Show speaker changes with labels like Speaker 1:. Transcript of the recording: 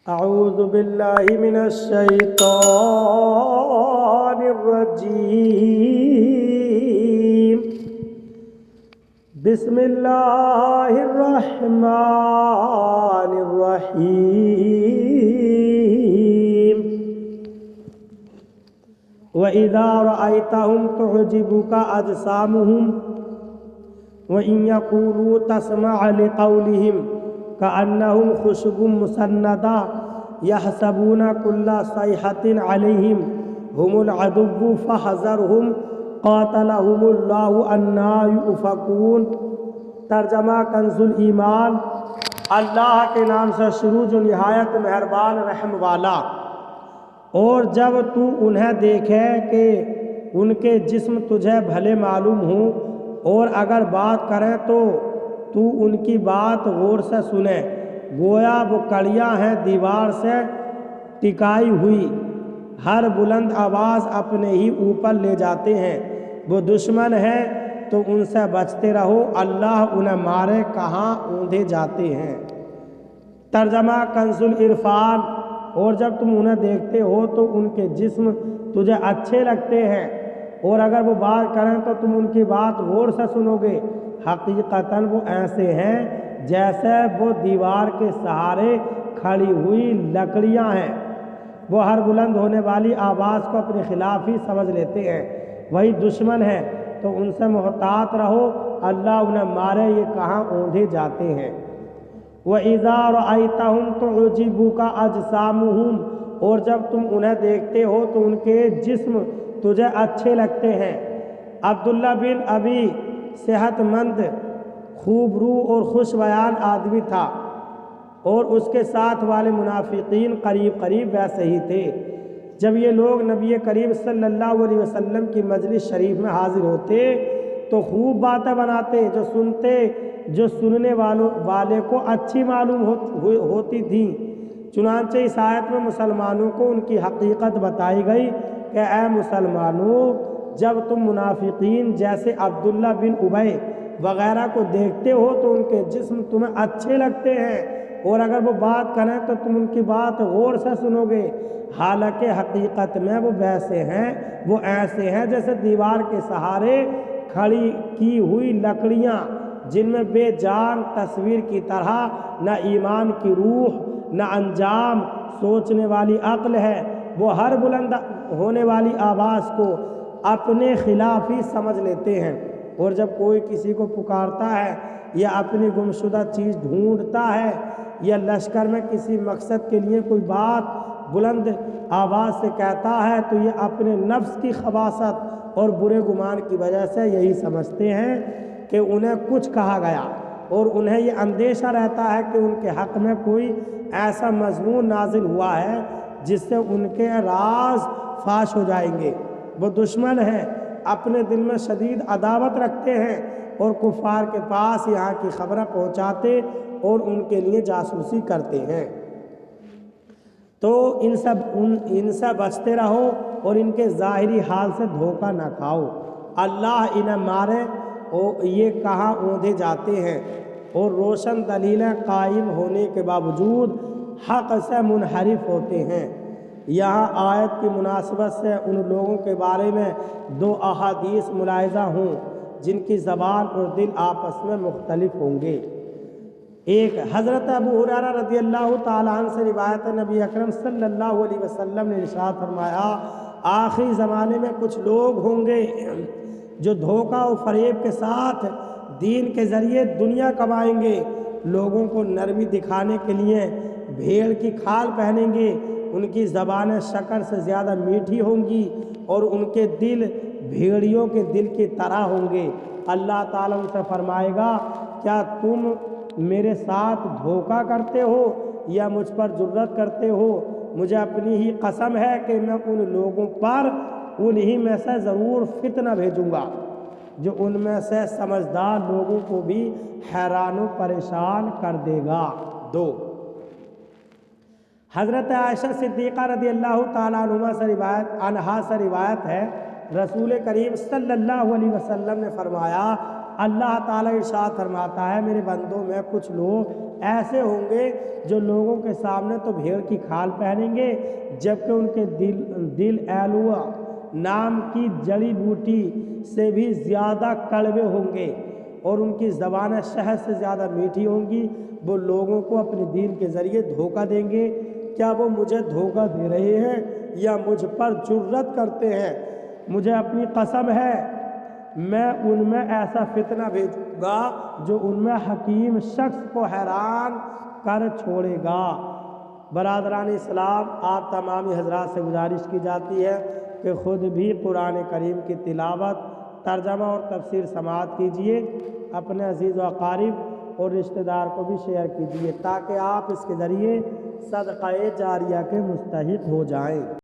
Speaker 1: اعوذ باللہ من الشیطان الرجیم بسم اللہ الرحمن الرحیم وَإِذَا رَأَيْتَهُمْ تُعْجِبُكَ أَجْسَامُهُمْ وَإِنْ يَقُولُوا تَسْمَعْ لِقَوْلِهِمْ كَأَنَّهُمْ خُشُبٌ مُّسَنَّدَةٌ يَحْسَبُونَ كُلَّ صَيْحَةٍ عَلَيْهِمْ هُمُ الْعَدُوُّ فَاحْذَرْهُمْ قَاتَلَهُمُ اللَّهُ أَنَّىٰ يُؤْفَكُونَ۔ ترجمہ کنز الایمان۔ اللہ کے نام سے شروع جو نہایت مہربان رحم والا۔ اور جب تو انہیں دیکھے کہ ان کے جسم تجھے بھلے معلوم ہوں اور اگر بات کریں تو ان کی بات غور سے سنے، گویا وہ کڑیاں ہیں دیوار سے ٹکائی ہوئی، ہر بلند آواز اپنے ہی اوپر لے جاتے ہیں۔ وہ دشمن ہے تو ان سے بچتے رہو، اللہ انہیں مارے کہاں اوندھے جاتے ہیں۔ ترجمہ کنز العرفان۔ اور جب تم انہیں دیکھتے ہو تو ان کے جسم تجھے اچھے لگتے ہیں اور اگر وہ بات کریں تو تم ان کی بات غور سے سنو گے، حقیقتاً وہ ایسے ہیں جیسے وہ دیوار کے سہارے کھڑی ہوئی لکڑیاں ہیں، وہ ہر بلند ہونے والی آواز کو اپنے خلاف ہی سمجھ لیتے ہیں، وہی دشمن ہے تو ان سے محتاط رہو، اللہ انہیں مارے یہ کہاں اوندھے جاتے ہیں۔ وَإِذَا رَأَيْتَهُمْ تُعْجِبُكَ أَجْسَامُهُمْ اور جب تم انہیں دیکھتے ہو تو ان کے جسم تجھے اچھے لگتے ہیں۔ عبداللہ بن ابی صحت مند، خوب رو اور خوش بیان آدمی تھا اور اس کے ساتھ والے منافقین قریب قریب ویسے ہی تھے۔ جب یہ لوگ نبی کریم صلی اللہ علیہ وسلم کی مجلس شریف میں حاضر ہوتے تو خوب باتیں بناتے جو سننے والے کو اچھی معلوم ہوتی تھیں۔ چنانچہ اس آیت میں مسلمانوں کو ان کی حقیقت بتائی گئی کہ اے مسلمانوں، جب تم منافقین جیسے عبداللہ بن ابی وغیرہ کو دیکھتے ہو تو ان کے جسم تمہیں اچھے لگتے ہیں اور اگر وہ بات کریں تو تم ان کی بات غور سے سنو گے، حالانکہ حقیقت میں وہ ایسے ہیں جیسے دیوار کے سہارے کھڑی کی ہوئی لکڑیاں جن میں بے جان تصویر کی طرح نہ ایمان کی روح نہ انجام سوچنے والی عقل ہے، وہ ہر بلند ہونے والی آواز کو اپنے خلاف ہی سمجھ لیتے ہیں، اور جب کوئی کسی کو پکارتا ہے یا اپنی گمشدہ چیز ڈھونڈتا ہے یا لشکر میں کسی مقصد کے لیے کوئی بات بلند آواز سے کہتا ہے تو یہ اپنے نفس کی خباثت اور برے گمان کی وجہ سے یہی سمجھتے ہیں کہ انہیں کچھ کہا گیا، اور انہیں یہ اندیشہ رہتا ہے کہ ان کے حق میں کوئی ایسا مضمون نازل ہوا ہے جس سے ان کے راز فاش ہو جائیں گے۔ وہ دشمن ہیں، اپنے دل میں شدید عداوت رکھتے ہیں اور کفار کے پاس یہاں کی خبریں پہنچاتے اور ان کے لیے جاسوسی کرتے ہیں۔ تو ان سے بچتے رہو اور ان کے ظاہری حال سے دھوکہ نہ کھاؤ، اللہ انہیں مارے اور یہ کہاں اوندھے جاتے ہیں، اور روشن دلیلیں قائم ہونے کے باوجود حق سے منحرف ہوتے ہیں۔ یہاں آیت کی مناسبت سے ان لوگوں کے بارے میں دو احادیث ملاحظہ ہوں جن کی زبان اور دل آپس میں مختلف ہوں گے۔ ایک حضرت ابو ہریرہ رضی اللہ تعالیٰ عنہ سے روایت ہے، نبی اکرم صلی اللہ علیہ وسلم نے ارشاد فرمایا، آخری زمانے میں کچھ لوگ ہوں گے جو دھوکہ و فریب کے ساتھ دین کے ذریعے دنیا کمائیں گے، لوگوں کو نرمی دکھانے کے لیے بھیڑ کی کھال پہنیں گے، ان کی زبانیں شکر سے زیادہ میٹھی ہوں گی اور ان کے دل بھیڑیوں کے دل کی طرح ہوں گے۔ اللہ تعالیٰ ان سے فرمائے گا، کیا تم میرے ساتھ دھوکہ کرتے ہو یا مجھ پر جرات کرتے ہو؟ مجھے اپنی ہی قسم ہے کہ میں ان لوگوں پر انہی میں سے ضرور فتنہ بھیجوں گا جو ان میں سے سمجھدار لوگوں کو بھی حیران و پریشان کر دے گا۔ 2 حضرت عائشہ صدیقہ رضی اللہ تعالیٰ عنہ سے روایت ہے، رسول کریم صلی اللہ علیہ وسلم نے فرمایا، اللہ تعالیٰ ارشاد فرماتا ہے میرے بندوں میں کچھ لوگ ایسے ہوں گے جو لوگوں کے سامنے تو بھیڑ کی کھال پہنیں گے، جبکہ ان کے دل ایلوا نام کی جڑی بوٹی سے بھی زیادہ کڑوے ہوں گے، اور ان کی زبانیں شہد سے زیادہ میٹھی ہوں گی۔ وہ لوگوں کو اپنے دین کے ذریعے دھوکہ دیں گے۔ کیا وہ مجھے دھوکہ دے رہے ہیں یا مجھ پر جرت کرتے ہیں؟ مجھے اپنی قسم ہے میں ان میں ایسا فتنہ بھیجوں گا جو ان میں حکیم شخص کو حیران کر چھوڑے گا۔ برادران اسلام، آپ تمامی حضرات سے گزارش کی جاتی ہے کہ خود بھی قرآن کریم کی تلاوت، ترجمہ اور تفسیر سماعت کیجیے، اپنے عزیز و اقارب اور رشتہ دار کو بھی شیئر کیجیے تاکہ آپ اس کے ذریعے صدقہ جاریہ کے مستحق ہو جائیں۔